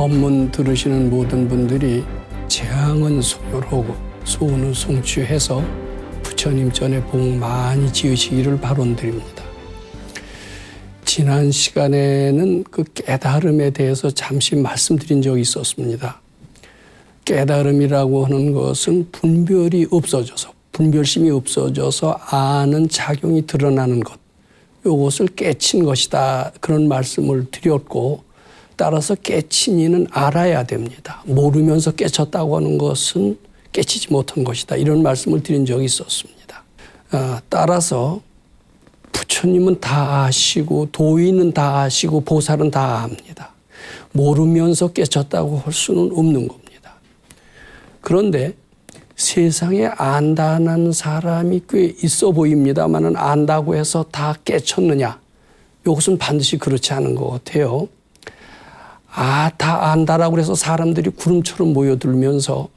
법문 들으시는 모든 분들이 재앙은 소멸하고 소원은 성취해서 부처님 전에 복 많이 지으시기를 바론드립니다. 지난 시간에는 그 깨달음에 대해서 잠시 말씀드린 적이 있었습니다. 깨달음이라고 하는 것은 분별이 없어져서, 분별심이 없어져서 아는 작용이 드러나는 것, 이것을 깨친 것이다, 그런 말씀을 드렸고, 따라서 깨친 이는 알아야 됩니다. 모르면서 깨쳤다고 하는 것은 깨치지 못한 것이다, 이런 말씀을 드린 적이 있었습니다. 따라서 부처님은 다 아시고 도인은 다 아시고 보살은 다 압니다. 모르면서 깨쳤다고 할 수는 없는 겁니다. 그런데 세상에 안다는 사람이 꽤 있어 보입니다만은 안다고 해서 다 깨쳤느냐? 이것은 반드시 그렇지 않은 것 같아요. 다 안다라고 해서 사람들이 구름처럼 모여들면서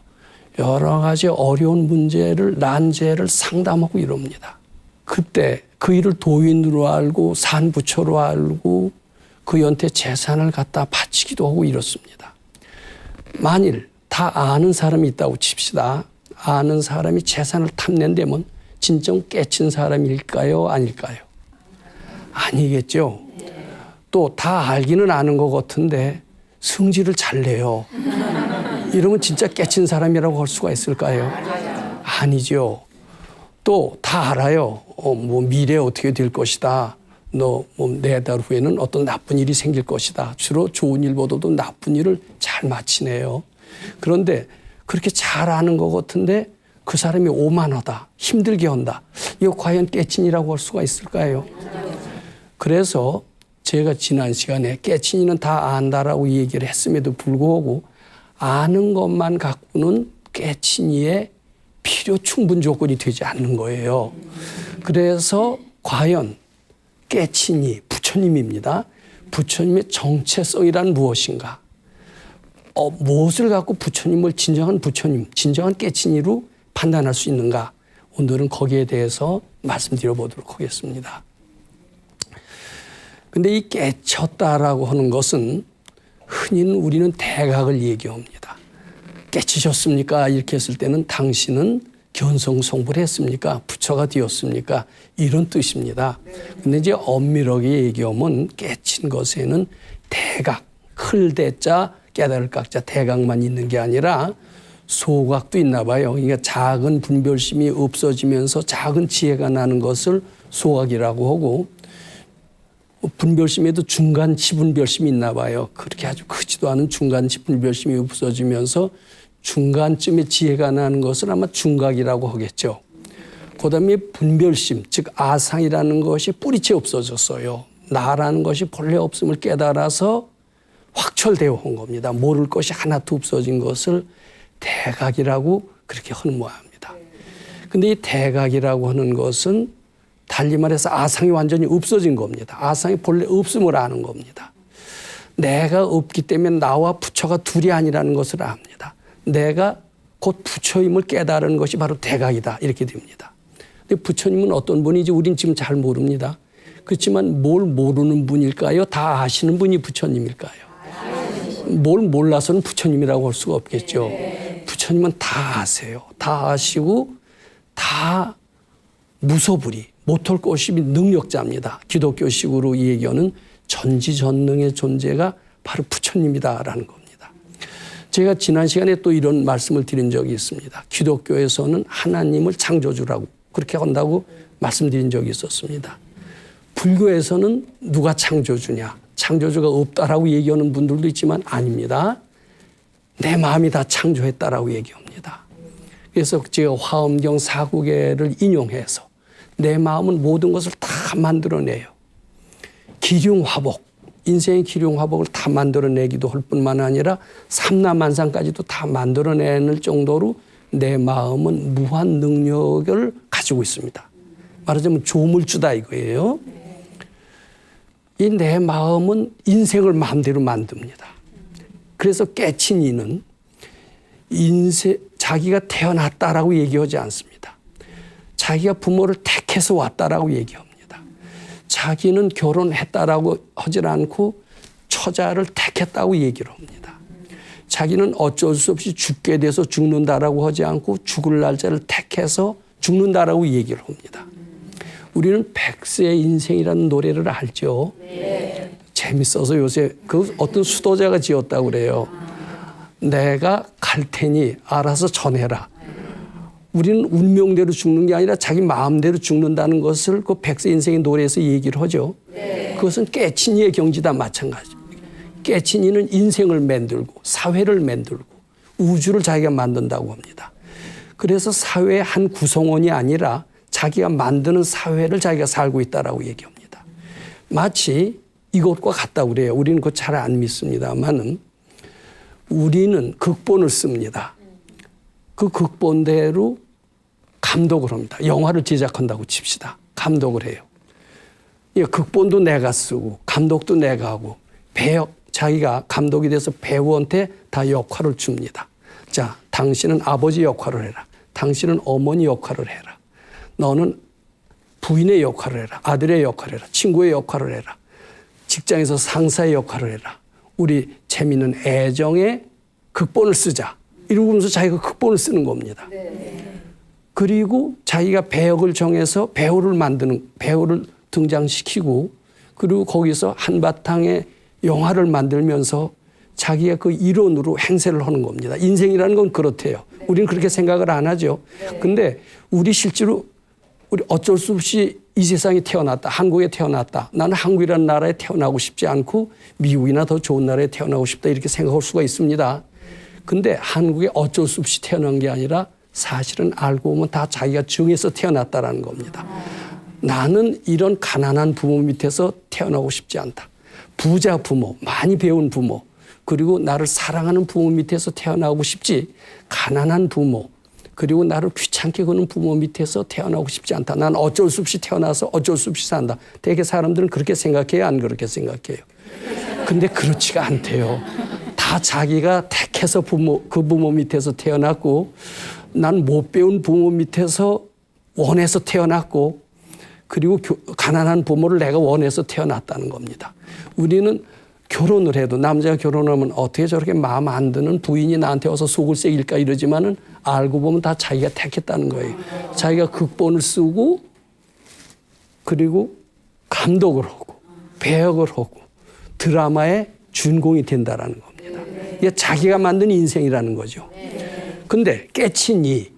여러 가지 어려운 문제를, 난제를 상담하고 이럽니다. 그때 그 일을 도인으로 알고 산부처로 알고 그한테 재산을 갖다 바치기도 하고 이렇습니다. 만일 다 아는 사람이 있다고 칩시다. 아는 사람이 재산을 탐낸다면 진정 깨친 사람일까요? 아닐까요? 아니겠죠. 또 다 알기는 아는 것 같은데 성질을 잘 내요. 이러면 진짜 깨친 사람이라고 할 수가 있을까요? 아니죠. 또 다 알아요. 미래에 어떻게 될 것이다. 너 4달 후에는 어떤 나쁜 일이 생길 것이다. 주로 좋은 일보다도 나쁜 일을 잘 마치네요. 그런데 그렇게 잘 아는 것 같은데 그 사람이 오만하다, 힘들게 한다. 이거 과연 깨친이라고 할 수가 있을까요? 그래서 제가 지난 시간에 깨친이는 다 안다라고 얘기를 했음에도 불구하고 아는 것만 갖고는 깨친이의 필요 충분 조건이 되지 않는 거예요. 그래서 과연 깨친이 부처님입니다. 부처님의 정체성이란 무엇인가? 무엇을 갖고 부처님을 진정한 부처님, 진정한 깨친이로 판단할 수 있는가? 오늘은 거기에 대해서 말씀드려 보도록 하겠습니다. 근데 이 깨쳤다라고 하는 것은 흔히 우리는 대각을 얘기합니다. 깨치셨습니까? 이렇게 했을 때는 당신은 견성성불 했습니까? 부처가 되었습니까? 이런 뜻입니다. 근데 이제 엄밀하게 얘기하면 깨친 것에는 대각, 클 대자, 깨달을 각자 대각만 있는 게 아니라 소각도 있나 봐요. 그러니까 작은 분별심이 없어지면서 작은 지혜가 나는 것을 소각이라고 하고, 분별심에도 중간치 분별심이 있나 봐요. 그렇게 아주 크지도 않은 중간치 분별심이 없어지면서 중간쯤에 지혜가 나는 것을 아마 중각이라고 하겠죠. 그다음에 분별심, 즉 아상이라는 것이 뿌리째 없어졌어요. 나라는 것이 본래 없음을 깨달아서 확철되어 온 겁니다. 모를 것이 하나도 없어진 것을 대각이라고 그렇게 하는 모양입니다. 근데 이 대각이라고 하는 것은 달리 말해서 아상이 완전히 없어진 겁니다. 아상이 본래 없음을 아는 겁니다. 내가 없기 때문에 나와 부처가 둘이 아니라는 것을 압니다. 내가 곧 부처임을 깨달은 것이 바로 대각이다, 이렇게 됩니다. 근데 부처님은 어떤 분인지 우린 지금 잘 모릅니다. 그렇지만 뭘 모르는 분일까요? 다 아시는 분이 부처님일까요? 뭘 몰라서는 부처님이라고 할 수가 없겠죠. 부처님은 다 아세요. 다 아시고 다 무소불위, 못할 것이 능력자입니다. 기독교식으로 얘기하는 전지전능의 존재가 바로 부처님이다라는 겁니다. 제가 지난 시간에 또 이런 말씀을 드린 적이 있습니다. 기독교에서는 하나님을 창조주라고 그렇게 한다고 말씀드린 적이 있었습니다. 불교에서는 누가 창조주냐? 창조주가 없다라고 얘기하는 분들도 있지만 아닙니다. 내 마음이 다 창조했다라고 얘기합니다. 그래서 제가 화엄경 4구계를 인용해서 내 마음은 모든 것을 다 만들어내요. 기륭화복, 인생의 기륭화복을 다 만들어내기도 할 뿐만 아니라 삼라만상까지도 다 만들어내는 정도로 내 마음은 무한 능력을 가지고 있습니다. 말하자면 조물주다 이거예요. 이 내 마음은 인생을 마음대로 만듭니다. 그래서 깨친 이는 자기가 태어났다라고 얘기하지 않습니다. 자기가 부모를 택해서 왔다라고 얘기합니다. 자기는 결혼했다라고 하지 않고 처자를 택했다고 얘기를 합니다. 자기는 어쩔 수 없이 죽게 돼서 죽는다라고 하지 않고 죽을 날짜를 택해서 죽는다라고 얘기를 합니다. 우리는 백세의 인생이라는 노래를 알죠. 네. 재밌어서 요새 그 어떤 수도자가 지었다고 그래요. 내가 갈 테니 알아서 전해라. 우리는 운명대로 죽는 게 아니라 자기 마음대로 죽는다는 것을 그 백세 인생의 노래에서 얘기를 하죠. 네. 그것은 깨친이의 경지다 마찬가지입니다. 깨친이는 인생을 만들고 사회를 만들고 우주를 자기가 만든다고 합니다. 그래서 사회의 한 구성원이 아니라 자기가 만드는 사회를 자기가 살고 있다라고 얘기합니다. 마치 이것과 같다고 그래요. 우리는 그거 잘 안 믿습니다만은 우리는 극본을 씁니다. 그 극본대로 감독을 합니다. 영화를 제작한다고 칩시다. 감독을 해요. 극본도 내가 쓰고 감독도 내가 하고 자기가 감독이 돼서 배우한테 다 역할을 줍니다. 자, 당신은 아버지 역할을 해라. 당신은 어머니 역할을 해라. 너는 부인의 역할을 해라. 아들의 역할을 해라. 친구의 역할을 해라. 직장에서 상사의 역할을 해라. 우리 재미있는 애정의 극본을 쓰자. 이러면서 자기가 극본을 쓰는 겁니다. 네. 그리고 자기가 배역을 정해서 배우를 등장시키고 그리고 거기서 한바탕의 영화를 만들면서 자기가 그 이론으로 행세를 하는 겁니다. 인생이라는 건 그렇대요. 네. 우리는 그렇게 생각을 안 하죠. 네. 근데 우리 실제로 우리 어쩔 수 없이 이 세상에 태어났다. 한국에 태어났다. 나는 한국이라는 나라에 태어나고 싶지 않고 미국이나 더 좋은 나라에 태어나고 싶다. 이렇게 생각할 수가 있습니다. 근데 한국에 어쩔 수 없이 태어난 게 아니라 사실은 알고 보면 다 자기가 정해서 태어났다라는 겁니다. 나는 이런 가난한 부모 밑에서 태어나고 싶지 않다. 부자 부모, 많이 배운 부모, 그리고 나를 사랑하는 부모 밑에서 태어나고 싶지 가난한 부모, 그리고 나를 귀찮게 구는 부모 밑에서 태어나고 싶지 않다. 난 어쩔 수 없이 태어나서 어쩔 수 없이 산다. 대개 사람들은 그렇게 생각해요? 안 그렇게 생각해요? 근데 그렇지가 않대요. 다 자기가 택해서 그 부모 밑에서 태어났고 난 못 배운 부모 밑에서 원해서 태어났고 그리고 가난한 부모를 내가 원해서 태어났다는 겁니다. 우리는 결혼을 해도 남자가 결혼하면 어떻게 저렇게 마음 안 드는 부인이 나한테 와서 속을 새길까 이러지만은 알고 보면 다 자기가 택했다는 거예요. 자기가 극본을 쓰고 그리고 감독을 하고 배역을 하고 드라마의 주인공이 된다라는 겁니다. 이게 자기가 만든 인생이라는 거죠. 근데 깨친이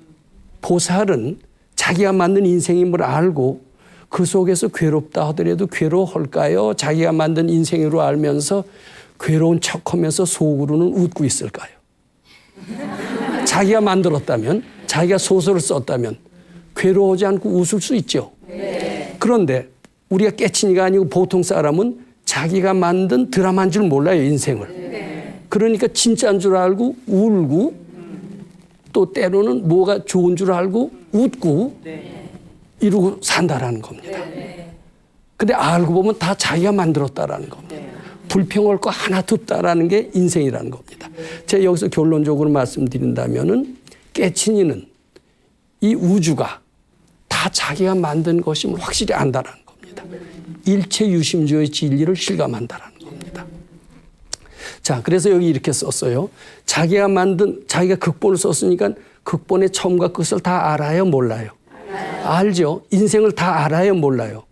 보살은 자기가 만든 인생임을 알고 그 속에서 괴롭다 하더라도 괴로워할까요? 자기가 만든 인생으로 알면서 괴로운 척하면서 속으로는 웃고 있을까요? 자기가 만들었다면, 자기가 소설을 썼다면 괴로워하지 않고 웃을 수 있죠. 그런데 우리가 깨친이가 아니고 보통 사람은 자기가 만든 드라마인 줄 몰라요, 인생을. 그러니까 진짜인 줄 알고 울고 또 때로는 뭐가 좋은 줄 알고 웃고 이러고 산다라는 겁니다. 근데 알고 보면 다 자기가 만들었다라는 겁니다. 불평할 거 하나도 없다라는 게 인생이라는 겁니다. 제가 여기서 결론적으로 말씀드린다면은 깨친이는 이 우주가 다 자기가 만든 것임을 확실히 안다라는 겁니다. 일체 유심조의 진리를 실감한다라는 겁니다. 자, 그래서 여기 이렇게 썼어요. 자기가 극본을 썼으니까 극본의 처음과 끝을 다 알아요, 몰라요? 알죠. 인생을 다 알아요, 몰라요?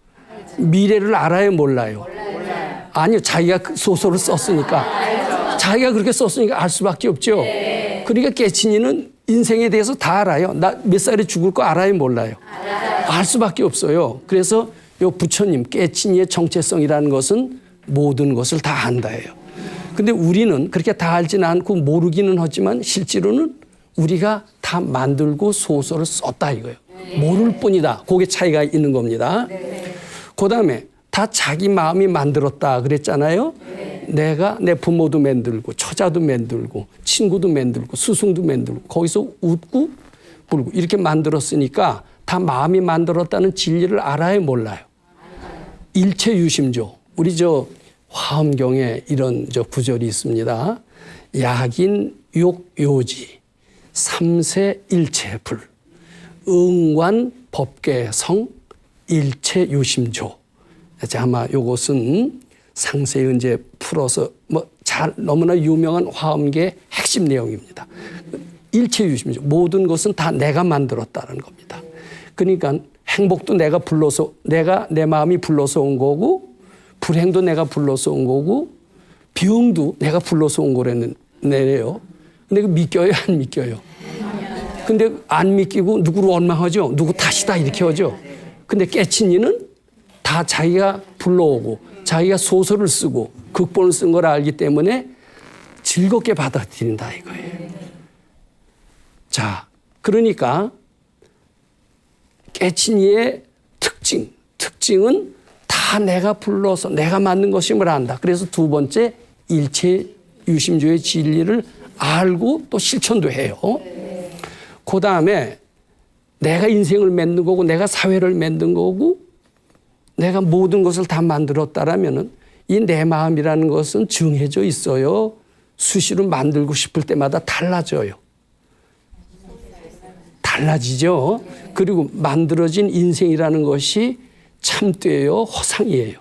미래를 알아요, 몰라요? 아니요, 자기가 소설을 썼으니까. 자기가 그렇게 썼으니까 알 수밖에 없죠. 그러니까 깨친이는 인생에 대해서 다 알아요. 나 몇 살에 죽을 거 알아요, 몰라요? 알 수밖에 없어요. 그래서 요 부처님 깨친이의 정체성이라는 것은 모든 것을 다 안다예요. 근데 우리는 그렇게 다 알지는 않고 모르기는 하지만 실제로는 우리가 다 만들고 소설을 썼다 이거예요. 모를 뿐이다. 그게 차이가 있는 겁니다. 그다음에 다 자기 마음이 만들었다 그랬잖아요. 내가 내 부모도 만들고 처자도 만들고 친구도 만들고 스승도 만들고 거기서 웃고 불고 이렇게 만들었으니까 다 마음이 만들었다는 진리를 알아요, 몰라요? 일체 유심조. 우리 화엄경에 이런 구절이 있습니다. 약인 욕요지 삼세 일체불 응관 법계성 일체 유심조. 아마 이것은 상세히 이제 풀어서 너무나 유명한 화엄계의 핵심 내용입니다. 일체유심이죠. 모든 것은 다 내가 만들었다는 겁니다. 그러니까 행복도 내가 불러서 내 마음이 불러서 온 거고 불행도 내가 불러서 온 거고 병도 내가 불러서 온 거래요. 근데 그 믿겨요, 안 믿겨요? 근데 안 믿기고 누구를 원망하죠? 누구 탓이다 이렇게 하죠. 근데 깨친 이는 다 자기가 불러오고 자기가 소설을 쓰고 극본을 쓴 걸 알기 때문에 즐겁게 받아들인다 이거예요. 자, 그러니까 깨친 이의 특징은 다 내가 불러서 내가 만든 것임을 안다. 그래서 두 번째 일체 유심조의 진리를 알고 또 실천도 해요. 그 다음에 내가 인생을 만든 거고 내가 사회를 만든 거고 내가 모든 것을 다 만들었다라면은 이 내 마음이라는 것은 정해져 있어요. 수시로 만들고 싶을 때마다 달라져요. 달라지죠. 그리고 만들어진 인생이라는 것이 참되요 허상이에요.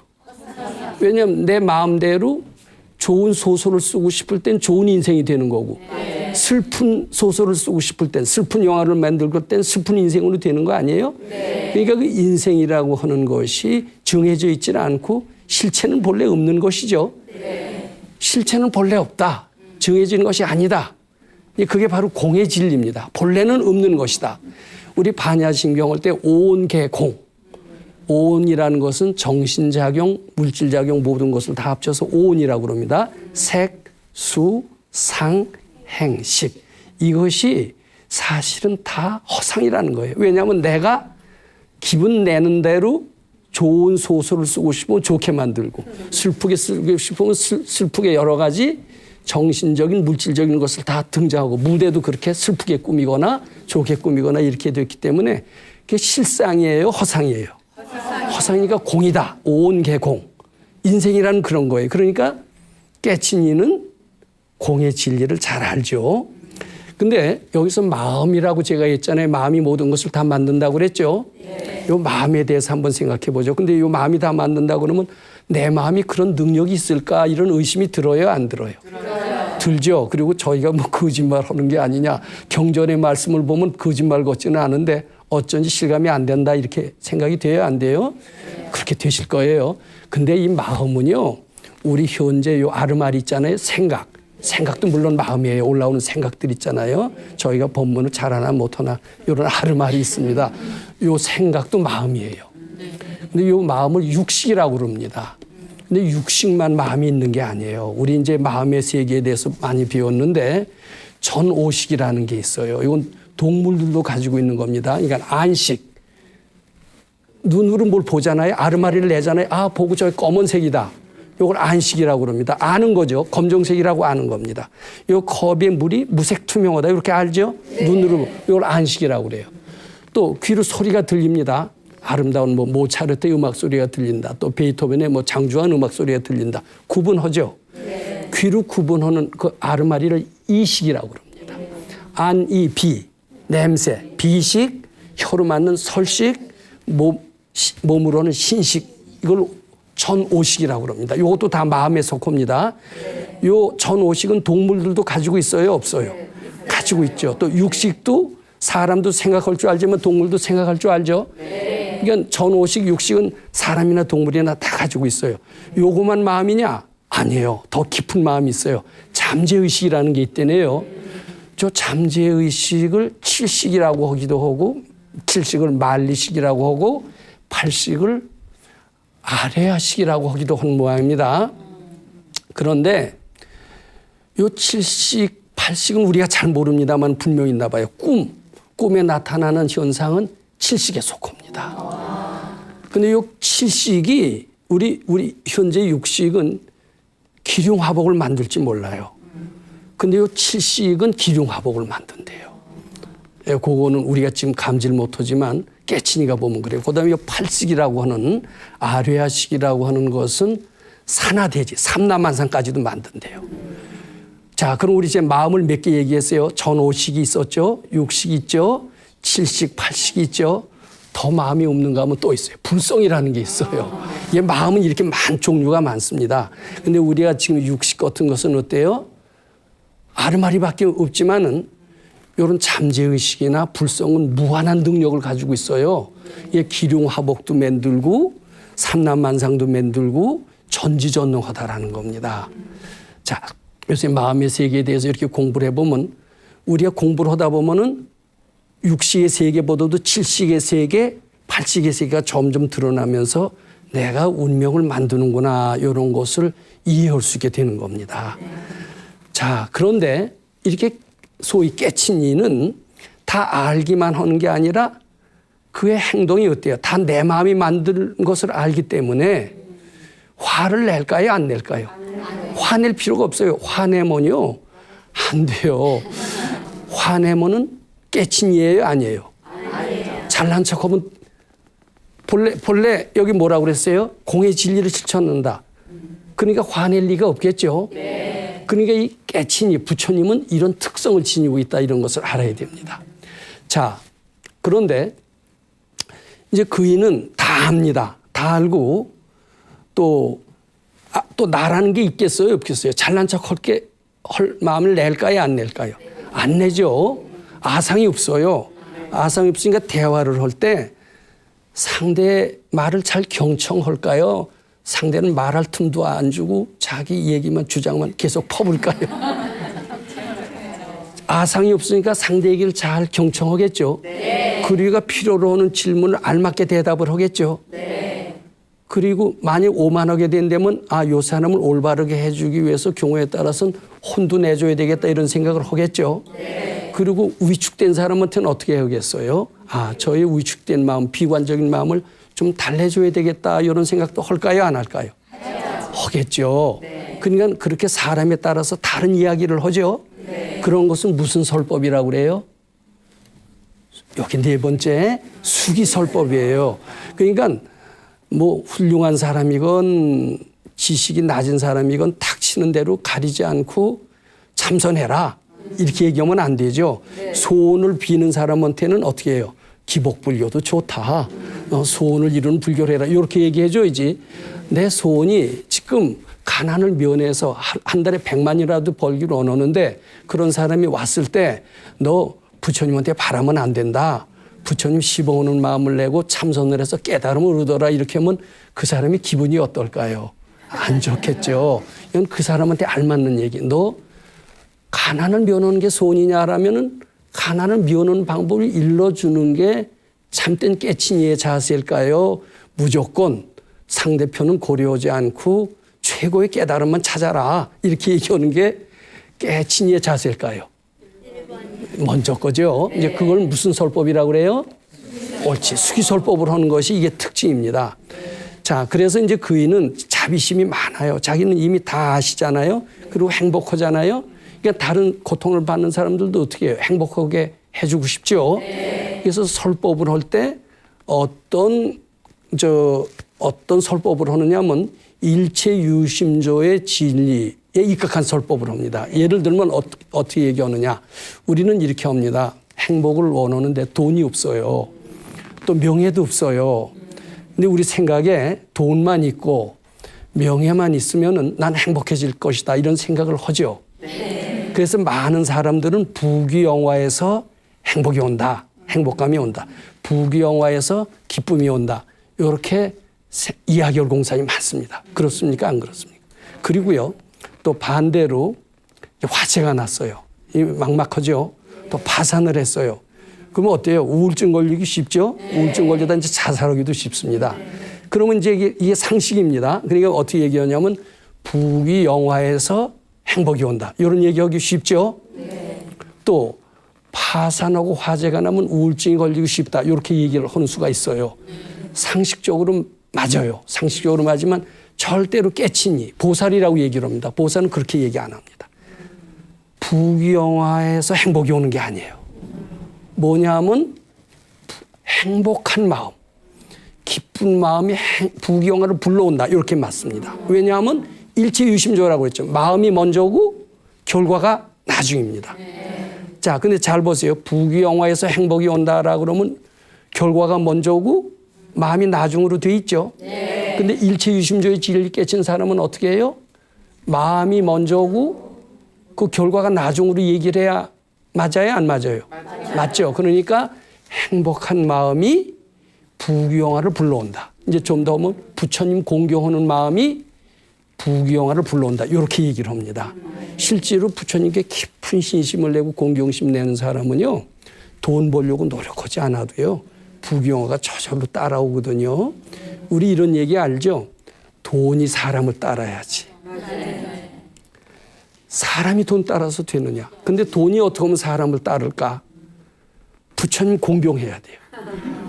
왜냐하면 내 마음대로 좋은 소설을 쓰고 싶을 땐 좋은 인생이 되는 거고 슬픈 소설을 쓰고 싶을 땐 슬픈 영화를 만들고 땐 슬픈 인생으로 되는 거 아니에요? 그러니까 그 인생이라고 하는 것이 정해져 있지는 않고 실체는 본래 없는 것이죠. 실체는 본래 없다. 정해진 것이 아니다. 그게 바로 공의 진리입니다. 본래는 없는 것이다. 우리 반야신경 할 때 오온계공. 오온이라는 것은 정신작용, 물질작용 모든 것을 다 합쳐서 오온이라고 그럽니다. 색, 수, 상, 행, 식. 이것이 사실은 다 허상이라는 거예요. 왜냐하면 내가 기분 내는 대로 좋은 소설을 쓰고 싶으면 좋게 만들고 슬프게 쓰고 싶으면 슬프게 여러 가지 정신적인 물질적인 것을 다 등장하고 무대도 그렇게 슬프게 꾸미거나 좋게 꾸미거나 이렇게 됐기 때문에 그게 실상이에요, 허상이에요. 허상이니까 공이다. 오온계공. 인생이라는 그런 거예요. 그러니까 깨친 이는 공의 진리를 잘 알죠. 근데 여기서 마음이라고 제가 했잖아요. 마음이 모든 것을 다 만든다고 그랬죠. 요 마음에 대해서 한번 생각해 보죠. 근데 요 마음이 다 만든다고 그러면 내 마음이 그런 능력이 있을까 이런 의심이 들어요, 안 들어요? 들죠. 그리고 저희가 뭐 거짓말 하는 게 아니냐. 경전의 말씀을 보면 거짓말 같지는 않은데 어쩐지 실감이 안 된다 이렇게 생각이 돼요, 안 돼요? 그렇게 되실 거예요. 근데 이 마음은요. 우리 현재 요 아르마리 있잖아요. 생각도 물론 마음이에요. 올라오는 생각들 있잖아요. 저희가 법문을 잘하나 못하나 이런 아르마리 있습니다. 요 생각도 마음이에요. 근데 요 마음을 육식이라고 그럽니다. 근데 육식만 마음이 있는 게 아니에요. 우리 이제 마음의 세계에 대해서 많이 배웠는데 전오식이라는 게 있어요. 이건 동물들도 가지고 있는 겁니다. 그러니까 안식. 눈으로 뭘 보잖아요. 아르마리를 내잖아요. 아, 보고 저 검은색이다. 이걸 안식이라고 그럽니다. 아는 거죠. 검정색이라고 아는 겁니다. 이 컵의 물이 무색 투명하다. 이렇게 알죠? 눈으로. 이걸 안식이라고 그래요. 또 귀로 소리가 들립니다. 아름다운 뭐 모차르트의 음악 소리가 들린다. 또 베이토벤의 뭐 장주한 음악 소리가 들린다. 구분하죠. 귀로 구분하는 그 아르마리를 이식이라고 그럽니다. 안, 이, 비, 냄새, 비식, 혀로 맞는 설식, 몸으로는 신식. 이걸 전오식이라고 그럽니다. 이것도 다 마음에 속합니다. 요 전오식은 동물들도 가지고 있어요, 없어요? 가지고 있죠. 또 육식도 사람도 생각할 줄 알지만 동물도 생각할 줄 알죠. 그러니까 전오식, 육식은 사람이나 동물이나 다 가지고 있어요. 요거만 마음이냐? 아니에요. 더 깊은 마음이 있어요. 잠재의식이라는 게 있대네요. 저 잠재의식을 칠식이라고 하기도 하고 칠식을 만리식이라고 하고 팔식을 아레아식이라고 하기도 하는 모양입니다. 그런데 요 칠식, 팔식은 우리가 잘 모릅니다만 분명히 있나 봐요. 꿈에 나타나는 현상은 칠식에 속합니다. 근데 요 칠식이 우리 현재 육식은 기륭화복을 만들지 몰라요. 근데 요 칠식은 기륭화복을 만든대요. 그거는 우리가 지금 감지를 못하지만 깨친이가 보면 그래요. 그다음에 이 팔식이라고 하는 아뢰아식이라고 하는 것은 산하대지, 삼남한상까지도 만든대요. 자, 그럼 우리 이제 마음을 몇 개 얘기했어요. 전오식이 있었죠. 육식이 있죠. 칠식, 팔식이 있죠. 더 마음이 없는가 하면 또 있어요. 불성이라는 게 있어요. 이 마음은 이렇게 종류가 많습니다. 근데 우리가 지금 육식 같은 것은 어때요? 아르마리밖에 없지만은 이런 잠재의식이나 불성은 무한한 능력을 가지고 있어요. 예, 기륭하복도 만들고 삼남만상도 만들고 전지전능하다라는 겁니다. 자, 요새 마음의 세계에 대해서 이렇게 공부를 해보면 우리가 공부를 하다 보면은 육식의 세계보다도 칠식의 세계, 팔식의 세계가 점점 드러나면서 내가 운명을 만드는구나 이런 것을 이해할 수 있게 되는 겁니다. 자, 그런데 이렇게 소위 깨친 이는 다 알기만 하는 게 아니라 그의 행동이 어때요? 다 내 마음이 만든 것을 알기 때문에 화를 낼까요? 안 낼까요? 화낼 필요가 없어요. 화내면요. 안 돼요. 화내면은 깨친 이예요? 아니에요? 잘난 척하면 본래 여기 뭐라고 그랬어요? 공의 진리를 실천한다. 그러니까 화낼 리가 없겠죠. 그러니까 이 깨친이 부처님은 이런 특성을 지니고 있다 이런 것을 알아야 됩니다. 자, 그런데 이제 그이는 다 압니다. 다 알고 또 나라는 게 있겠어요? 없겠어요? 잘난 척 할 마음을 낼까요? 안 낼까요? 안 내죠. 아상이 없어요. 아상이 없으니까 대화를 할 때 상대의 말을 잘 경청할까요? 상대는 말할 틈도 안 주고 자기 얘기만 주장만 계속 퍼볼까요? 아상이 없으니까 상대 얘기를 잘 경청하겠죠. 그리고 필요로 하는 질문을 알맞게 대답을 하겠죠. 그리고 만약 오만하게 된다면 요 사람을 올바르게 해주기 위해서 경우에 따라서는 혼도 내줘야 되겠다 이런 생각을 하겠죠. 그리고 위축된 사람한테는 어떻게 하겠어요? 저의 위축된 마음, 비관적인 마음을 좀 달래줘야 되겠다 이런 생각도 할까요? 안 할까요? 하겠죠. 그러니까 그렇게 사람에 따라서 다른 이야기를 하죠. 그런 것은 무슨 설법이라고 그래요? 여기 네 번째 수기설법이에요. 그러니까 뭐 훌륭한 사람이건 지식이 낮은 사람이건 닥치는 대로 가리지 않고 참선해라. 이렇게 얘기하면 안 되죠. 소원을 비는 사람한테는 어떻게 해요? 기복불교도 좋다. 소원을 이루는 불교를 해라. 이렇게 얘기해줘야지. 내 소원이 지금 가난을 면해서 한 달에 100만이라도 벌기를 원하는데 그런 사람이 왔을 때 너 부처님한테 바라면 안 된다. 부처님 씹어오는 마음을 내고 참선을 해서 깨달음을 얻어라. 이렇게 하면 그 사람이 기분이 어떨까요? 안 좋겠죠. 이건 그 사람한테 알맞는 얘기. 너 가난을 면하는 게 소원이냐라면은 가난을 면하는 방법을 일러주는 게 참된 깨친이의 자세일까요? 무조건 상대편은 고려하지 않고 최고의 깨달음만 찾아라. 이렇게 얘기하는 게 깨친이의 자세일까요? 먼저 거죠. 이제 그걸 무슨 설법이라고 그래요? 옳지. 수기설법을 하는 것이 이게 특징입니다. 자, 그래서 이제 그이는 자비심이 많아요. 자기는 이미 다 아시잖아요. 그리고 행복하잖아요. 그러니까 다른 고통을 받는 사람들도 어떻게 해요? 행복하게 해주고 싶죠. 그래서 설법을 할 때 어떤 설법을 하느냐면 일체 유심조의 진리에 입각한 설법을 합니다. 예를 들면 어떻게 얘기하느냐. 우리는 이렇게 합니다. 행복을 원하는데 돈이 없어요. 또 명예도 없어요. 근데 우리 생각에 돈만 있고 명예만 있으면은 난 행복해질 것이다. 이런 생각을 하죠. 그래서 많은 사람들은 부귀영화에서 행복이 온다. 행복감이 온다. 부귀영화에서 기쁨이 온다. 이렇게 이야기할 공산이 많습니다. 그렇습니까? 안 그렇습니까? 그리고요. 또 반대로 화재가 났어요. 막막하죠. 또 파산을 했어요. 그러면 어때요? 우울증 걸리기 쉽죠? 우울증 걸리다 이제 자살하기도 쉽습니다. 그러면 이제 이게 상식입니다. 그러니까 어떻게 얘기하냐면 부귀영화에서 행복이 온다. 이런 얘기하기 쉽죠? 또 파산하고 화재가 나면 우울증이 걸리기 쉽다. 이렇게 얘기를 하는 수가 있어요. 상식적으로 맞아요. 상식적으로 맞지만 절대로 깨치니 보살이라고 얘기를 합니다. 보살은 그렇게 얘기 안 합니다. 부귀영화에서 행복이 오는 게 아니에요. 뭐냐면 행복한 마음, 기쁜 마음이 부귀영화를 불러온다. 이렇게 맞습니다. 왜냐하면 일체유심조라고 했죠. 마음이 먼저고 결과가 나중입니다. 자, 근데 잘 보세요. 부귀영화에서 행복이 온다라고 그러면 결과가 먼저고 마음이 나중으로 돼 있죠. 근데 일체유심조의 진리 깨친 사람은 어떻게 해요? 마음이 먼저고 그 결과가 나중으로 얘기를 해야 맞아요? 안 맞아요? 맞죠. 그러니까 행복한 마음이 부귀영화를 불러온다. 이제 좀 더 하면 부처님 공경하는 마음이 부귀영화를 불러온다. 이렇게 얘기를 합니다. 실제로 부처님께 깊은 신심을 내고 공경심 내는 사람은요. 돈 벌려고 노력하지 않아도요. 부귀영화가 저절로 따라오거든요. 우리 이런 얘기 알죠? 돈이 사람을 따라야지. 사람이 돈 따라서 되느냐. 근데 돈이 어떻게 하면 사람을 따를까? 부처님 공경해야 돼요.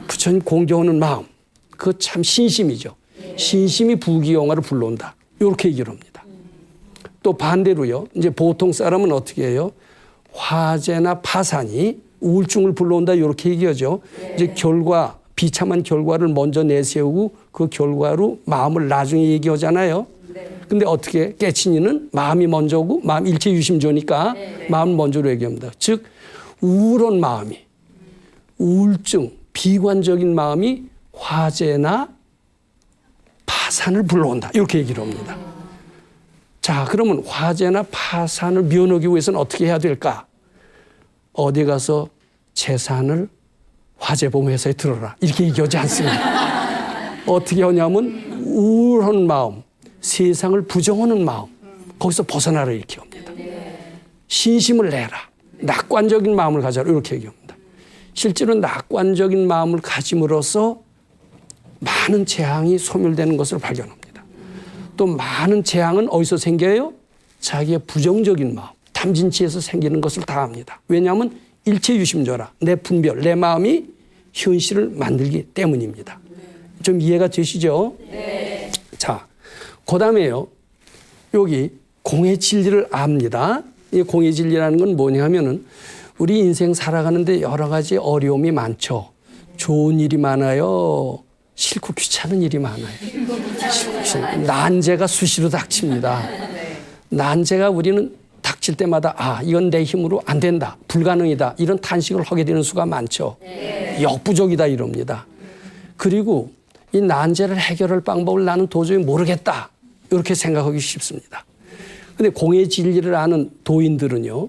부처님 공경하는 마음. 그거 참 신심이죠. 신심이 부귀영화를 불러온다. 이렇게 얘기를 합니다. 또 반대로요. 이제 보통 사람은 어떻게 해요? 화재나 파산이 우울증을 불러온다. 이렇게 얘기하죠. 이제 결과, 비참한 결과를 먼저 내세우고 그 결과로 마음을 나중에 얘기하잖아요. 근데 어떻게 깨친이는 마음이 먼저고 마음 일체유심조니까 마음 먼저로 얘기합니다. 즉 우울한 마음이 우울증, 비관적인 마음이 화재나 파산을 불러온다. 이렇게 얘기를 합니다. 자, 그러면 화재나 파산을 면하기 위해서는 어떻게 해야 될까? 어디 가서 재산을 화재보험회사에 들어라. 이렇게 얘기하지 않습니다. 어떻게 하냐면 우울한 마음, 세상을 부정하는 마음, 거기서 벗어나라 이렇게 합니다. 신심을 내라. 낙관적인 마음을 가져라. 이렇게 얘기합니다. 실제로 낙관적인 마음을 가짐으로써 많은 재앙이 소멸되는 것을 발견합니다. 또 많은 재앙은 어디서 생겨요? 자기의 부정적인 마음, 탐진치에서 생기는 것을 다 압니다. 왜냐하면 일체유심조라. 내 분별, 내 마음이 현실을 만들기 때문입니다. 좀 이해가 되시죠? 네. 자, 그 다음에요. 여기 공의 진리를 압니다. 이 공의 진리라는 건 뭐냐 하면은 우리 인생 살아가는데 여러 가지 어려움이 많죠. 좋은 일이 많아요. 싫고 귀찮은 일이 많아요. 난제가 수시로 닥칩니다. 난제가 우리는 닥칠 때마다 아, 이건 내 힘으로 안 된다. 불가능이다. 이런 탄식을 하게 되는 수가 많죠. 역부족이다 이럽니다. 그리고 이 난제를 해결할 방법을 나는 도저히 모르겠다. 이렇게 생각하기 쉽습니다. 근데 공의 진리를 아는 도인들은요.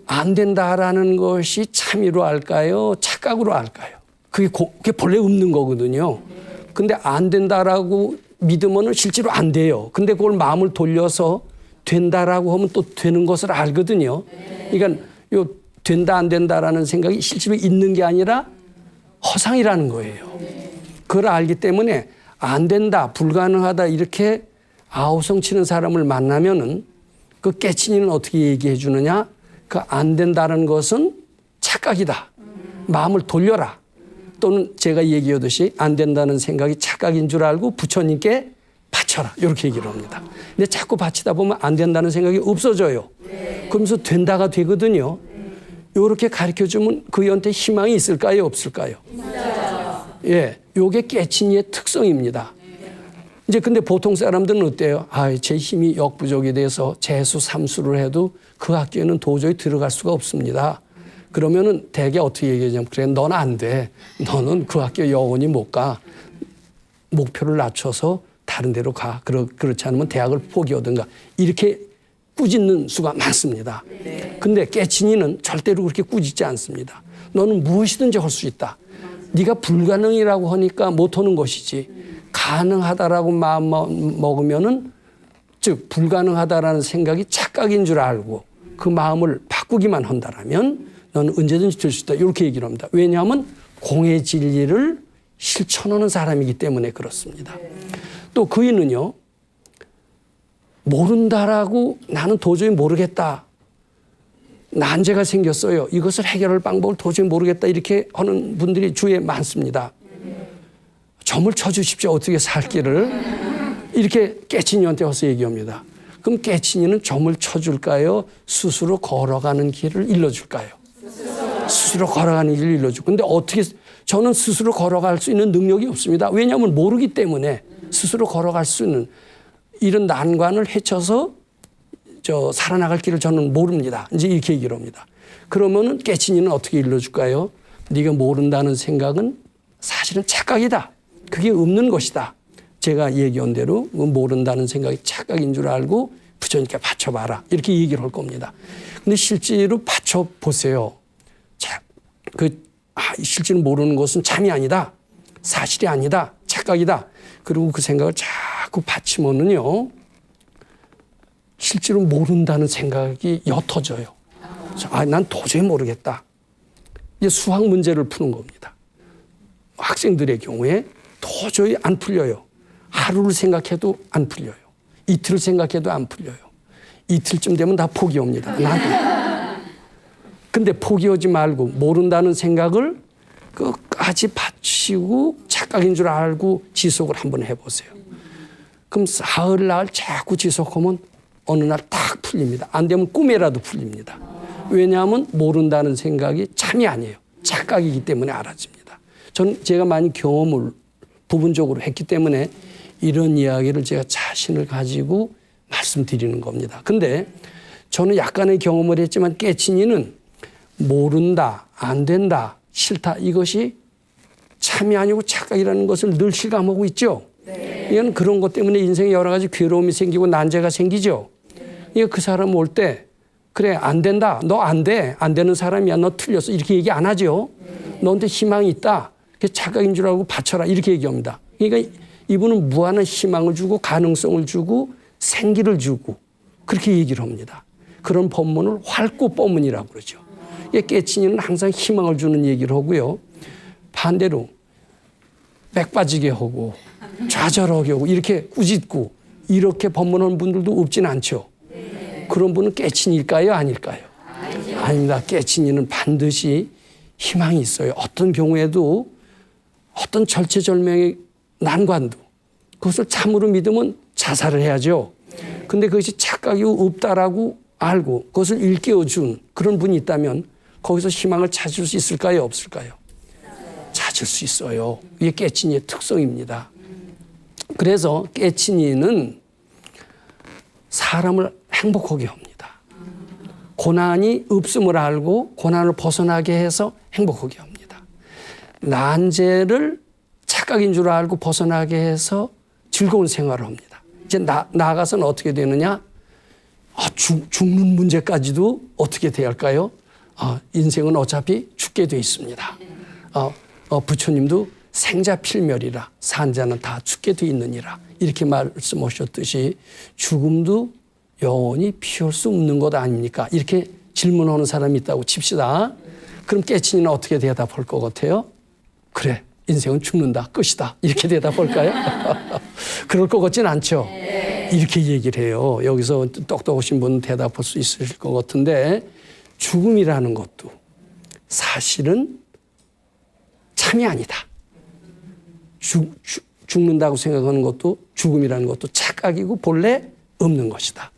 안 된다라는 것이 참의로 알까요? 착각으로 알까요? 그게 본래 없는 거거든요. 근데 안 된다라고 믿으면 실제로 안 돼요. 근데 그걸 마음을 돌려서 된다라고 하면 또 되는 것을 알거든요. 그러니까 요 된다 안 된다라는 생각이 실제로 있는 게 아니라 허상이라는 거예요. 그걸 알기 때문에 안 된다, 불가능하다 이렇게 아우성 치는 사람을 만나면은 그 깨친이는 어떻게 얘기해 주느냐? 그 안 된다는 것은 착각이다. 마음을 돌려라. 또는 제가 얘기하듯이 안 된다는 생각이 착각인 줄 알고 부처님께 바쳐라. 이렇게 얘기를 합니다. 근데 자꾸 바치다 보면 안 된다는 생각이 없어져요. 그러면서 된다가 되거든요. 이렇게 가르쳐 주면 그한테 희망이 있을까요? 없을까요? 예, 요게 깨친이의 특성입니다. 이제 근데 보통 사람들은 어때요? 아, 제 힘이 역부족이 돼서 재수, 삼수를 해도 그 학교에는 도저히 들어갈 수가 없습니다. 그러면은 대개 어떻게 얘기하냐면 그래, 넌 안 돼. 너는 그 학교 영원히 못 가. 목표를 낮춰서 다른 데로 가. 그렇지 않으면 대학을 포기하든가. 이렇게 꾸짖는 수가 많습니다. 근데 깨친이는 절대로 그렇게 꾸짖지 않습니다. 너는 무엇이든지 할 수 있다. 네가 불가능이라고 하니까 못하는 것이지. 가능하다라고 마음 먹으면은 즉 불가능하다라는 생각이 착각인 줄 알고 그 마음을 바꾸기만 한다라면 너는 언제든지 될 수 있다. 이렇게 얘기를 합니다. 왜냐하면 공의 진리를 실천하는 사람이기 때문에 그렇습니다. 또 그이는요. 모른다라고 나는 도저히 모르겠다. 난제가 생겼어요. 이것을 해결할 방법을 도저히 모르겠다. 이렇게 하는 분들이 주위에 많습니다. 점을 쳐주십시오. 어떻게 살 길을. 이렇게 깨친이한테 와서 얘기합니다. 그럼 깨친이는 점을 쳐줄까요? 스스로 걸어가는 길을 일러줄까요? 스스로 걸어가는 길을 일러주고. 근데 어떻게 저는 스스로 걸어갈 수 있는 능력이 없습니다. 왜냐하면 모르기 때문에 스스로 걸어갈 수 있는 이런 난관을 헤쳐서 살아나갈 길을 저는 모릅니다. 이제 이렇게 얘기를 합니다. 그러면은 깨친이는 어떻게 일러줄까요? 네가 모른다는 생각은 사실은 착각이다. 그게 없는 것이다. 제가 얘기한 대로 모른다는 생각이 착각인 줄 알고 부처님께 바쳐봐라. 이렇게 얘기를 할 겁니다. 근데 실제로 바쳐보세요. 실제로 모르는 것은 참이 아니다. 사실이 아니다. 착각이다. 그리고 그 생각을 자꾸 바치면은요, 실제로 모른다는 생각이 옅어져요. 난 도저히 모르겠다. 이제 수학 문제를 푸는 겁니다. 학생들의 경우에 도저히 안 풀려요. 하루를 생각해도 안 풀려요. 이틀을 생각해도 안 풀려요. 이틀쯤 되면 다 포기합니다. 나도. 근데 포기하지 말고 모른다는 생각을 끝까지 바치고 착각인 줄 알고 지속을 한번 해보세요. 그럼 사흘날 자꾸 지속하면 어느 날 딱 풀립니다. 안 되면 꿈에라도 풀립니다. 왜냐하면 모른다는 생각이 참이 아니에요. 착각이기 때문에 알아집니다. 제가 많이 경험을 부분적으로 했기 때문에 이런 이야기를 제가 자신을 가지고 말씀드리는 겁니다. 근데 저는 약간의 경험을 했지만 깨친이는 모른다, 안 된다, 싫다 이것이 참이 아니고 착각이라는 것을 늘 실감하고 있죠. 네. 이건 그런 것 때문에 인생에 여러 가지 괴로움이 생기고 난제가 생기죠. 네. 그 사람 올 때 그래 안 된다, 너 안 돼, 안 되는 사람이야, 너 틀렸어 이렇게 얘기 안 하죠. 네. 너한테 희망이 있다, 그게 착각인 줄 알고 바쳐라 이렇게 얘기합니다. 그러니까 이분은 무한한 희망을 주고 가능성을 주고 생기를 주고 그렇게 얘기를 합니다. 그런 법문을 활꽃법문이라고 그러죠. 깨친이는 항상 희망을 주는 얘기를 하고요. 반대로 빽 빠지게 하고 좌절하게 하고 이렇게 꾸짖고 이렇게 법문하는 분들도 없진 않죠. 그런 분은 깨친일까요? 아닐까요? 아닙니다. 깨친이는 반드시 희망이 있어요. 어떤 경우에도 어떤 절체절명의 난관도 그것을 참으로 믿으면 자살을 해야죠. 근데 그것이 착각이 없다라고 알고 그것을 일깨워준 그런 분이 있다면 거기서 희망을 찾을 수 있을까요? 없을까요? 찾을 수 있어요. 이게 깨친이의 특성입니다. 그래서 깨친이는 사람을 행복하게 합니다. 고난이 없음을 알고 고난을 벗어나게 해서 행복하게 합니다. 난제를 착각인 줄 알고 벗어나게 해서 즐거운 생활을 합니다. 이제 나아가서는 어떻게 되느냐? 죽는 문제까지도 어떻게 돼야 할까요? 인생은 어차피 죽게 돼 있습니다. 부처님도 생자필멸이라 산자는 다 죽게 돼 있느니라 이렇게 말씀하셨듯이 죽음도 영원히 피할 수 없는 것 아닙니까? 이렇게 질문하는 사람이 있다고 칩시다. 그럼 깨친이는 어떻게 대답할 것 같아요? 그래, 인생은 죽는다, 끝이다 이렇게 대답할까요? 그럴 것 같진 않죠. 이렇게 얘기를 해요. 여기서 똑똑하신 분은 대답할 수 있을 것 같은데 죽음이라는 것도 사실은 참이 아니다. 죽는다고 생각하는 것도 죽음이라는 것도 착각이고 본래 없는 것이다.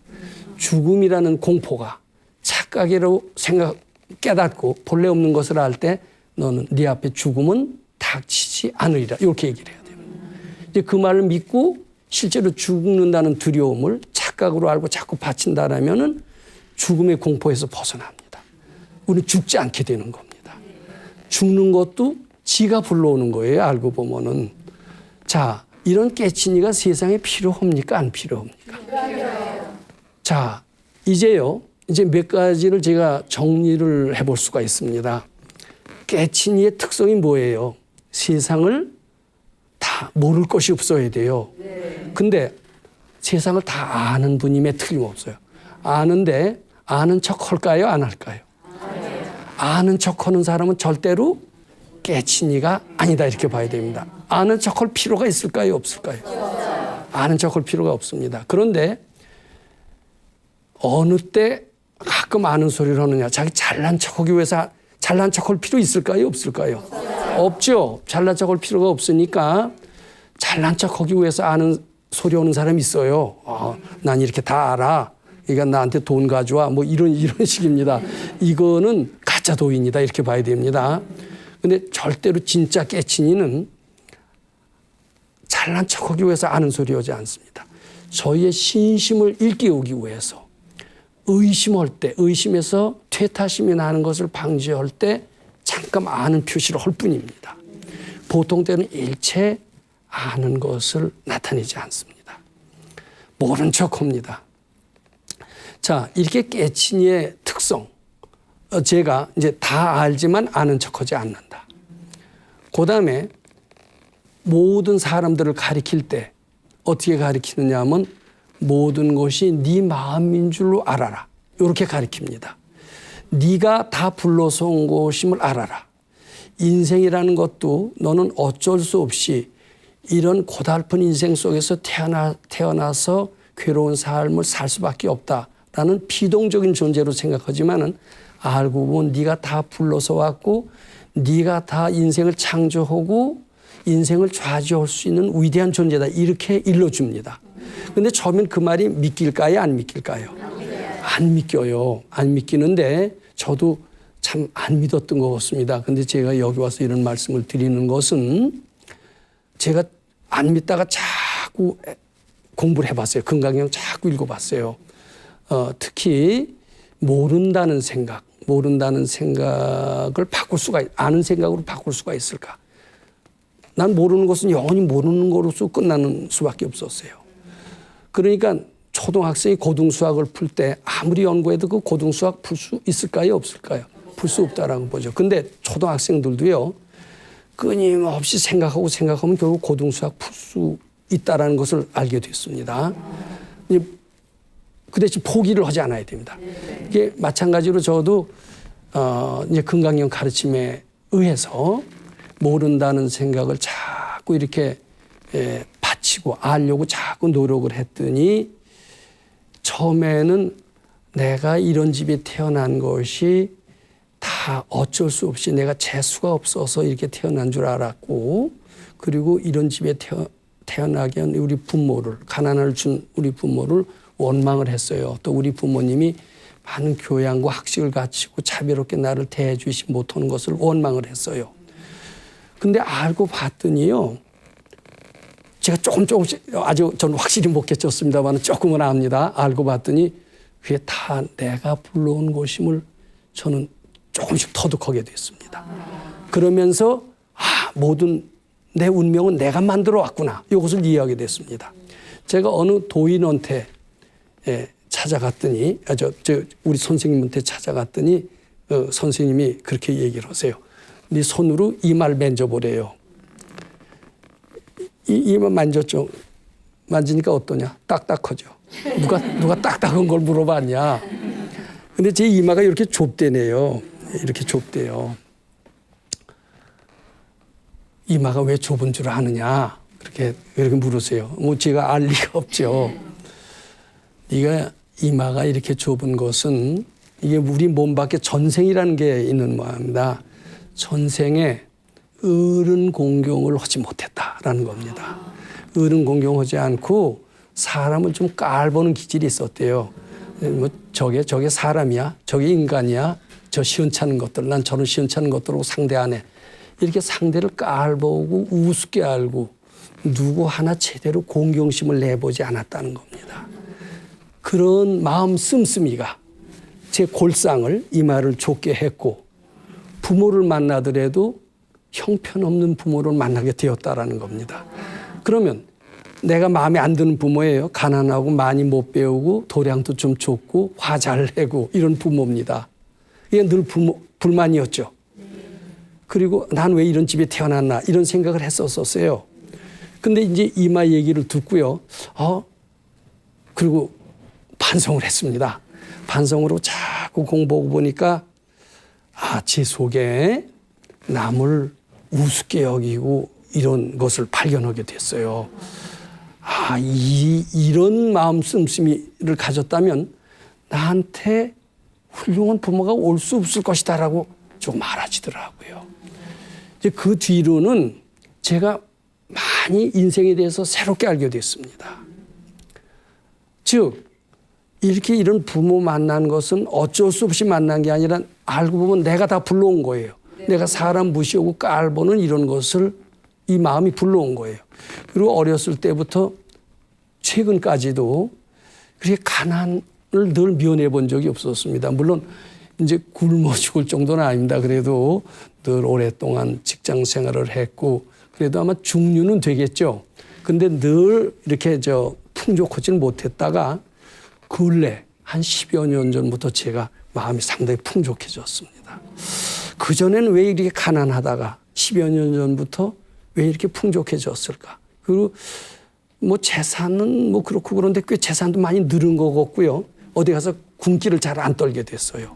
죽음이라는 공포가 착각이라고 깨닫고 본래 없는 것을 알 때 너는 네 앞에 죽음은 닥치지 않으리라 이렇게 얘기를 해야 돼요. 이제 그 말을 믿고 실제로 죽는다는 두려움을 착각으로 알고 자꾸 바친다라면은 죽음의 공포에서 벗어납니다. 우리는 죽지 않게 되는 겁니다. 죽는 것도 지가 불러오는 거예요. 알고 보면은. 자, 이런 깨친이가 세상에 필요합니까? 안 필요합니까? 자, 이제요. 이제 몇 가지를 제가 정리를 해볼 수가 있습니다. 깨친이의 특성이 뭐예요? 세상을 다 모를 것이 없어야 돼요. 근데 세상을 다 아는 분임에 틀림없어요. 아는데 아는 척 할까요? 안 할까요? 아는 척 하는 사람은 절대로 깨친이가 아니다 이렇게 봐야 됩니다. 아는 척 할 필요가 있을까요? 없을까요? 아는 척 할 필요가 없습니다. 그런데 어느 때 가끔 아는 소리를 하느냐. 자기 잘난 척하기 위해서 잘난 척할 필요 있을까요? 없을까요? 없죠. 잘난 척할 필요가 없으니까 잘난 척하기 위해서 아는 소리 하는 사람이 있어요. 난 이렇게 다 알아. 그러니까 나한테 돈 가져와. 뭐 이런 식입니다. 이거는 가짜 도인이다 이렇게 봐야 됩니다. 근데 절대로 진짜 깨친이는 잘난 척하기 위해서 아는 소리 하지 않습니다. 저희의 신심을 일깨우기 위해서 의심할 때, 의심에서 퇴타심이 나는 것을 방지할 때 잠깐 아는 표시를 할 뿐입니다. 보통 때는 일체 아는 것을 나타내지 않습니다. 모른 척합니다. 자, 이렇게 깨친 이의 특성. 제가 이제 다 알지만 아는 척하지 않는다. 그다음에 모든 사람들을 가리킬 때 어떻게 가리키느냐 하면 모든 것이 네 마음인 줄로 알아라. 이렇게 가리킵니다. 네가 다 불러서 온 것임을 알아라. 인생이라는 것도 너는 어쩔 수 없이 이런 고달픈 인생 속에서 태어나서 괴로운 삶을 살 수밖에 없다라는 비동적인 존재로 생각하지만은 알고 보면 네가 다 불러서 왔고 네가 다 인생을 창조하고 인생을 좌지할 수 있는 위대한 존재다. 이렇게 일러줍니다. 그런데 처음엔 그 말이 믿길까요? 안 믿길까요? 안 믿겨요. 안 믿기는데 저도 참 안 믿었던 것 같습니다. 그런데 제가 여기 와서 이런 말씀을 드리는 것은 제가 안 믿다가 자꾸 공부를 해봤어요. 금강경 자꾸 읽어봤어요. 특히 모른다는 생각을 바꿀 수가, 아는 생각으로 바꿀 수가 있을까? 난 모르는 것은 영원히 모르는 거로서 끝나는 수밖에 없었어요. 그러니까 초등학생이 고등수학을 풀 때 아무리 연구해도 그 고등수학 풀 수 있을까요? 없을까요? 풀 수 없다라고 보죠. 근데 초등학생들도요, 끊임없이 생각하면 결국 고등수학 풀 수 있다라는 것을 알게 됐습니다. 그 대신 포기를 하지 않아야 됩니다. 이게 마찬가지로 저도 이제 금강경 가르침에 의해서 모른다는 생각을 자꾸 이렇게 바치고 알려고 자꾸 노력을 했더니 처음에는 내가 이런 집에 태어난 것이 다 어쩔 수 없이 내가 재수가 없어서 이렇게 태어난 줄 알았고, 그리고 이런 집에 태어나게 한 우리 부모를, 가난을 준 우리 부모를 원망을 했어요. 또 우리 부모님이 많은 교양과 학식을 갖추고 차별롭게 나를 대해 주시 못하는 것을 원망을 했어요. 근데 알고 봤더니요, 제가 조금씩 아주 저는 확실히 못 깨쳤습니다만 조금은 압니다. 알고 봤더니 그게 다 내가 불러온 것임을 저는 조금씩 터득하게 됐습니다. 그러면서 모든 내 운명은 내가 만들어 왔구나, 이것을 이해하게 됐습니다. 제가 어느 도인한테 찾아갔더니 우리 선생님한테 찾아갔더니 선생님이 그렇게 얘기를 하세요. 네 손으로 이마를 만져보래요. 이마 만졌죠. 만지니까 어떠냐? 딱딱하죠. 누가 딱딱한 걸 물어봤냐? 근데 제 이마가 이렇게 좁대네요. 이렇게 좁대요. 이마가 왜 좁은 줄 아느냐? 그렇게 물으세요. 뭐 제가 알 리가 없죠. 네가 이마가 이렇게 좁은 것은 이게 우리 몸 밖에 전생이라는 게 있는 모양입니다. 전생에 어른 공경을 하지 못했다라는 겁니다. 어른 공경하지 않고 사람을 좀 깔보는 기질이 있었대요. 뭐 저게 사람이야? 저게 인간이야? 저 시원찮은 것들, 난 저런 시원찮은 것들하고 상대 안 해. 이렇게 상대를 깔보고 우습게 알고 누구 하나 제대로 공경심을 내보지 않았다는 겁니다. 그런 마음 씀씀이가 제 골상을, 이마를 좁게 했고, 부모를 만나더라도 형편없는 부모를 만나게 되었다라는 겁니다. 그러면 내가 마음에 안 드는 부모예요. 가난하고 많이 못 배우고 도량도 좀 좁고 화 잘 내고 이런 부모입니다. 이게 늘 불만이었죠. 그리고 난 왜 이런 집에 태어났나 이런 생각을 했었어요. 근데 이제 이마 얘기를 듣고요. 그리고 반성을 했습니다. 반성으로 자꾸 공부하고 보니까 제 속에 남을 우습게 여기고 이런 것을 발견하게 됐어요. 이런 마음 씀씀이를 가졌다면 나한테 훌륭한 부모가 올 수 없을 것이다라고 좀 알아지더라고요. 이제 그 뒤로는 제가 많이 인생에 대해서 새롭게 알게 됐습니다. 즉 이렇게 이런 부모 만난 것은 어쩔 수 없이 만난 게 아니라 알고 보면 내가 다 불러온 거예요. 내가 사람 무시하고 깔보는 이런 것을 이 마음이 불러온 거예요. 그리고 어렸을 때부터 최근까지도 그렇게 가난을 늘 미워내 본 적이 없었습니다. 물론 이제 굶어 죽을 정도는 아닙니다. 그래도 늘 오랫동안 직장 생활을 했고 그래도 아마 중류는 되겠죠. 근데 늘 이렇게 풍족하지는 못했다가 근래 한 10여 년 전부터 제가 마음이 상당히 풍족해졌습니다. 그전에는 왜 이렇게 가난하다가 10여 년 전부터 왜 이렇게 풍족해졌을까? 그리고 뭐 재산은 뭐 그렇고 그런데 꽤 재산도 많이 늘은 것 같고요. 어디 가서 굶기를 잘 안 떨게 됐어요.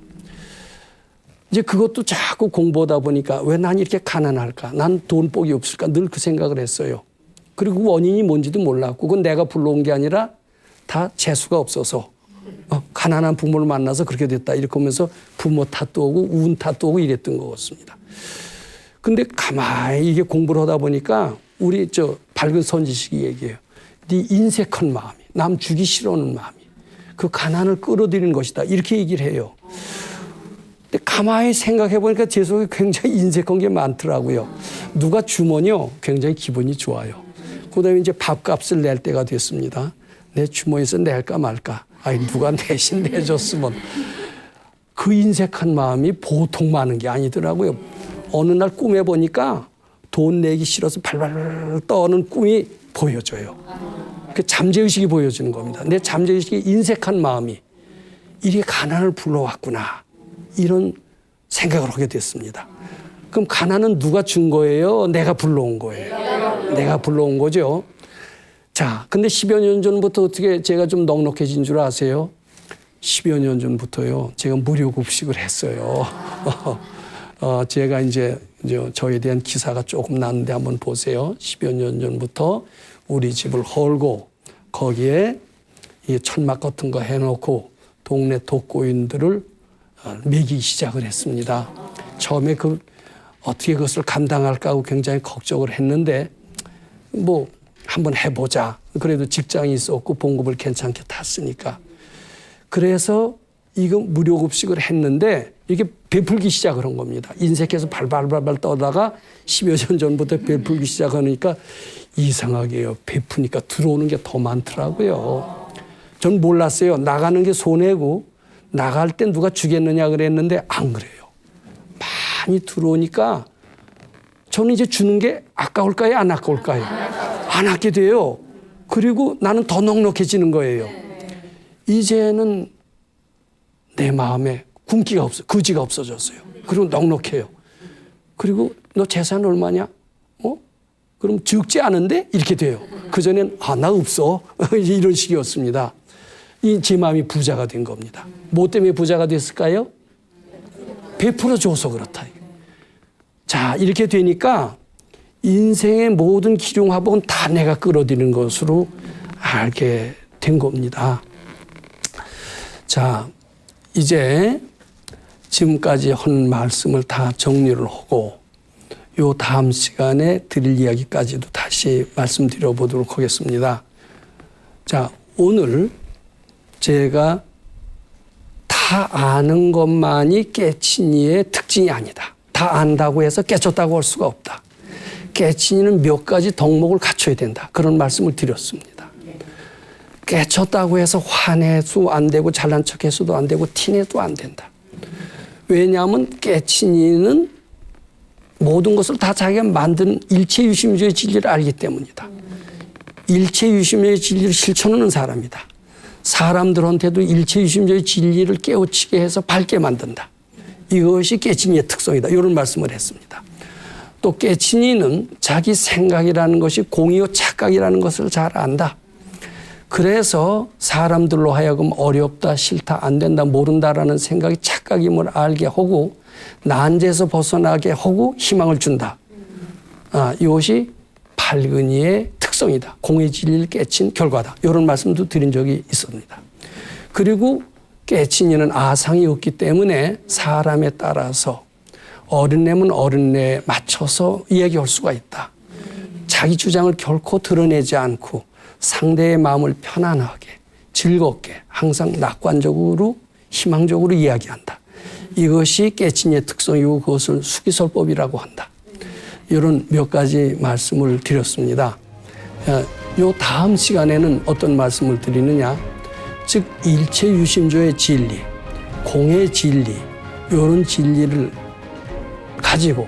이제 그것도 자꾸 공부하다 보니까 왜 난 이렇게 가난할까? 난 돈복이 없을까? 늘 그 생각을 했어요. 그리고 원인이 뭔지도 몰랐고 그건 내가 불러온 게 아니라 다 재수가 없어서 가난한 부모를 만나서 그렇게 됐다. 이렇게 하면서 부모 탓도 오고 운 탓도 오고 이랬던 것 같습니다. 근데 가만히 이게 공부를 하다 보니까 우리 밝은 선지식이 얘기해요. 네 인색한 마음이, 남 주기 싫어하는 마음이 그 가난을 끌어들이는 것이다. 이렇게 얘기를 해요. 근데 가만히 생각해 보니까 제 속에 굉장히 인색한 게 많더라고요. 누가 주머니요 굉장히 기분이 좋아요. 그다음에 이제 밥값을 낼 때가 됐습니다. 내 주머니에서 낼까 말까. 아이 누가 대신 내줬으면. 그 인색한 마음이 보통 많은 게 아니더라고요. 어느 날 꿈에 보니까 돈 내기 싫어서 발발 떠는 꿈이 보여져요. 그 잠재의식이 보여지는 겁니다. 내 잠재의식이 인색한 마음이 이게 가난을 불러왔구나. 이런 생각을 하게 됐습니다. 그럼 가난은 누가 준 거예요? 내가 불러온 거예요. 내가 불러온 거죠. 자, 근데 10여 년 전부터 어떻게 제가 좀 넉넉해진 줄 아세요? 10여 년 전부터요. 제가 무료급식을 했어요. 제가 이제 저에 대한 기사가 조금 났는데 한번 보세요. 10여 년 전부터 우리 집을 헐고 거기에 이 천막 같은 거 해놓고 동네 독거인들을 먹이기 시작을 했습니다. 처음에 어떻게 그것을 감당할까 하고 굉장히 걱정을 했는데 뭐 한번 해보자. 그래도 직장이 있었고 봉급을 괜찮게 탔으니까. 그래서 이거 무료급식을 했는데 이게 베풀기 시작을 한 겁니다. 인색해서 발발발발 떠다가 10여 년 전부터 베풀기 시작하니까 이상하게요. 베푸니까 들어오는 게 더 많더라고요. 전 몰랐어요. 나가는 게 손해고 나갈 땐 누가 주겠느냐 그랬는데 안 그래요. 많이 들어오니까 저는 이제 주는 게 아까울까요? 안 아까울까요? 안 아깝게 돼요. 그리고 나는 더 넉넉해지는 거예요. 이제는 내 마음에 굶기가 없어, 거지가 없어졌어요. 그리고 넉넉해요. 그리고 너 재산 얼마냐? 그럼 적지 않은데? 이렇게 돼요. 그전엔 나 없어. 이런 식이었습니다. 제 마음이 부자가 된 겁니다. 뭐 때문에 부자가 됐을까요? 베풀어줘서 그렇다. 자, 이렇게 되니까 인생의 모든 기륭화복은 다 내가 끌어들이는 것으로 알게 된 겁니다. 자, 이제 지금까지 한 말씀을 다 정리를 하고 요 다음 시간에 드릴 이야기까지도 다시 말씀드려 보도록 하겠습니다. 자, 오늘 제가 다 아는 것만이 깨친이의 특징이 아니다. 다 안다고 해서 깨쳤다고 할 수가 없다. 깨친이는 몇 가지 덕목을 갖춰야 된다. 그런 말씀을 드렸습니다. 깨쳤다고 해서 화내도 안 되고 잘난 척해서도 안 되고 티내도 안 된다. 왜냐하면 깨친이는 모든 것을 다 자기가 만든 일체유심주의 진리를 알기 때문이다. 일체유심주의 진리를 실천하는 사람이다. 사람들한테도 일체유심주의 진리를 깨우치게 해서 밝게 만든다. 이것이 깨친이의 특성이다. 이런 말씀을 했습니다. 또 깨친이는 자기 생각이라는 것이 공이요 착각이라는 것을 잘 안다. 그래서 사람들로 하여금 어렵다, 싫다, 안 된다, 모른다라는 생각이 착각임을 알게 하고 난제에서 벗어나게 하고 희망을 준다. 이것이 밝은이의 특성이다. 공의 진리를 깨친 결과다. 이런 말씀도 드린 적이 있습니다. 그리고 깨친이는 아상이 없기 때문에 사람에 따라서 어린애면 어린애에 맞춰서 이야기할 수가 있다. 자기 주장을 결코 드러내지 않고 상대의 마음을 편안하게 즐겁게 항상 낙관적으로 희망적으로 이야기한다. 이것이 깨친이의 특성이고 그것을 수기설법이라고 한다. 이런 몇 가지 말씀을 드렸습니다. 요 다음 시간에는 어떤 말씀을 드리느냐? 즉 일체유심조의 진리, 공의 진리 이런 진리를 가지고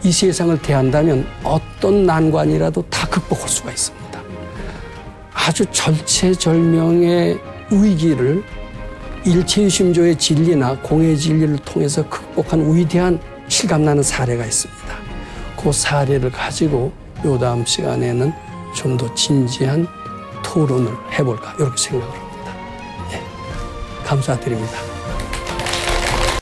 이 세상을 대한다면 어떤 난관이라도 다 극복할 수가 있습니다. 아주 절체절명의 위기를 일체유심조의 진리나 공의 진리를 통해서 극복한 위대한 실감나는 사례가 있습니다. 그 사례를 가지고 요 다음 시간에는 좀 더 진지한 토론을 해볼까 이렇게 생각을 합니다. 예, 감사드립니다.